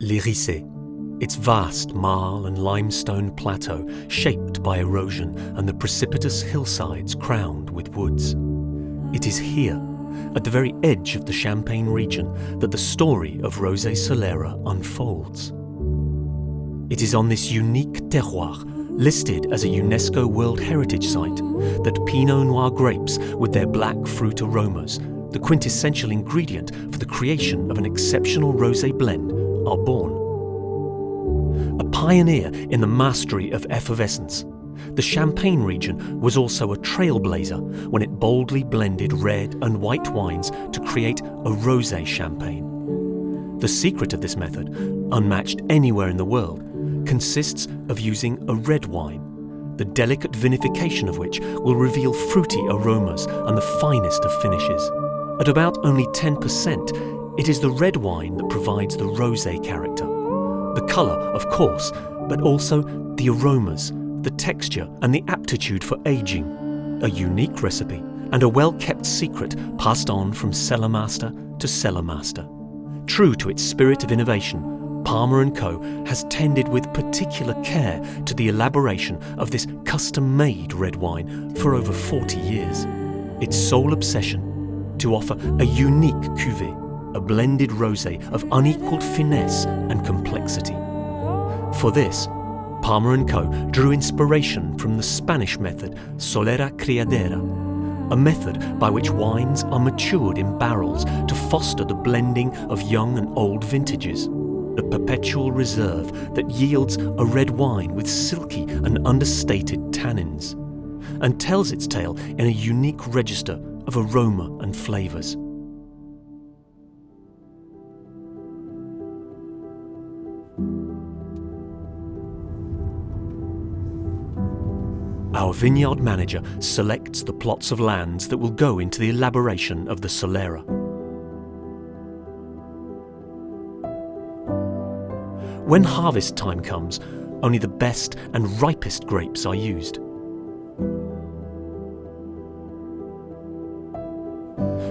L'Érissé, its vast marl and limestone plateau shaped by erosion and the precipitous hillsides crowned with woods. It is here, at the very edge of the Champagne region, that the story of Rosé Solera unfolds. It is on this unique terroir, listed as a UNESCO World Heritage Site, that Pinot Noir grapes with their black fruit aromas, the quintessential ingredient for the creation of an exceptional rosé blend, are born. A pioneer in the mastery of effervescence, the Champagne region was also a trailblazer when it boldly blended red and white wines to create a rosé champagne. The secret of this method, unmatched anywhere in the world, consists of using a red wine, the delicate vinification of which will reveal fruity aromas and the finest of finishes. At about only 10%, it is the red wine that provides the rosé character. The colour, of course, but also the aromas, the texture and the aptitude for aging. A unique recipe and a well-kept secret passed on from cellar master to cellar master. True to its spirit of innovation, Palmer Co has tended with particular care to the elaboration of this custom-made red wine for over 40 years. Its sole obsession, to offer a unique cuvée, a blended rosé of unequalled finesse and complexity. For this, Palmer Co drew inspiration from the Spanish method Solera Criadera, a method by which wines are matured in barrels to foster the blending of young and old vintages, a perpetual reserve that yields a red wine with silky and understated tannins, and tells its tale in a unique register of aroma and flavours. Our vineyard manager selects the plots of lands that will go into the elaboration of the Solera. When harvest time comes, only the best and ripest grapes are used.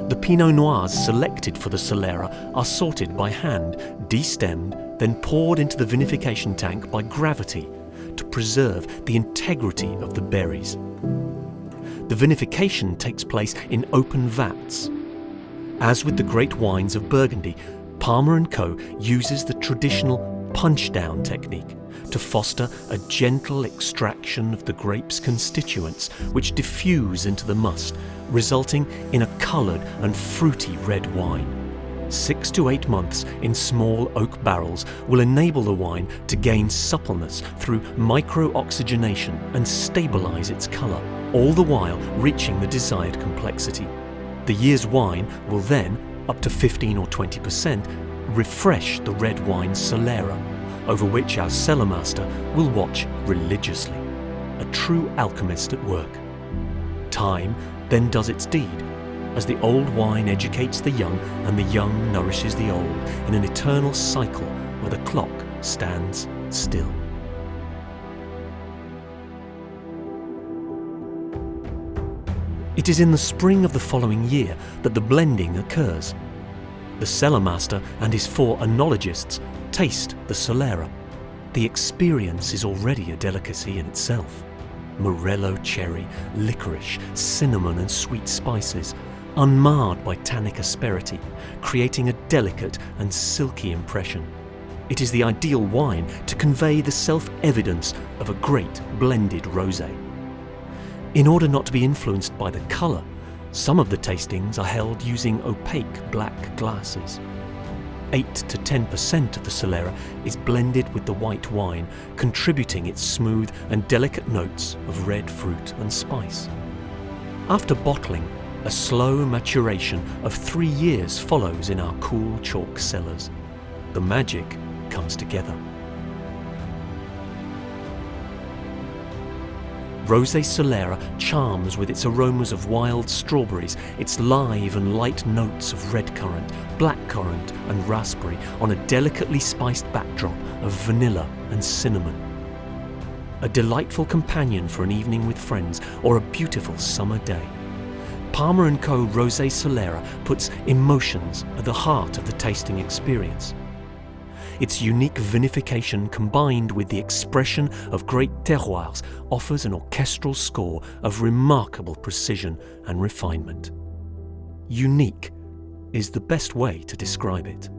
The Pinot Noirs selected for the Solera are sorted by hand, destemmed, then poured into the vinification tank by gravity to preserve the integrity of the berries. The vinification takes place in open vats. As with the great wines of Burgundy, Palmer Co uses the traditional punch-down technique to foster a gentle extraction of the grape's constituents which diffuse into the must, resulting in a coloured and fruity red wine. 6 to 8 months in small oak barrels will enable the wine to gain suppleness through micro-oxygenation and stabilise its colour, all the while reaching the desired complexity. The year's wine will then, up to 15 or 20%, refresh the red wine Solera, over which our cellar master will watch religiously, a true alchemist at work. Time then does its deed, as the old wine educates the young and the young nourishes the old in an eternal cycle where the clock stands still. It is in the spring of the following year that the blending occurs. The cellar master and his 4 enologists taste the Solera. The experience is already a delicacy in itself. Morello cherry, licorice, cinnamon and sweet spices, unmarred by tannic asperity, creating a delicate and silky impression. It is the ideal wine to convey the self-evidence of a great blended rosé. In order not to be influenced by the colour, some of the tastings are held using opaque black glasses. 8 to 10% of the Solera is blended with the white wine, contributing its smooth and delicate notes of red fruit and spice. After bottling, a slow maturation of 3 years follows in our cool chalk cellars. The magic comes together. Rosé Solera charms with its aromas of wild strawberries, its live and light notes of red currant, blackcurrant and raspberry on a delicately spiced backdrop of vanilla and cinnamon. A delightful companion for an evening with friends or a beautiful summer day. Palmer Co Rosé Solera puts emotions at the heart of the tasting experience. its unique vinification combined with the expression of great terroirs offers an orchestral score of remarkable precision and refinement. Unique is the best way to describe it.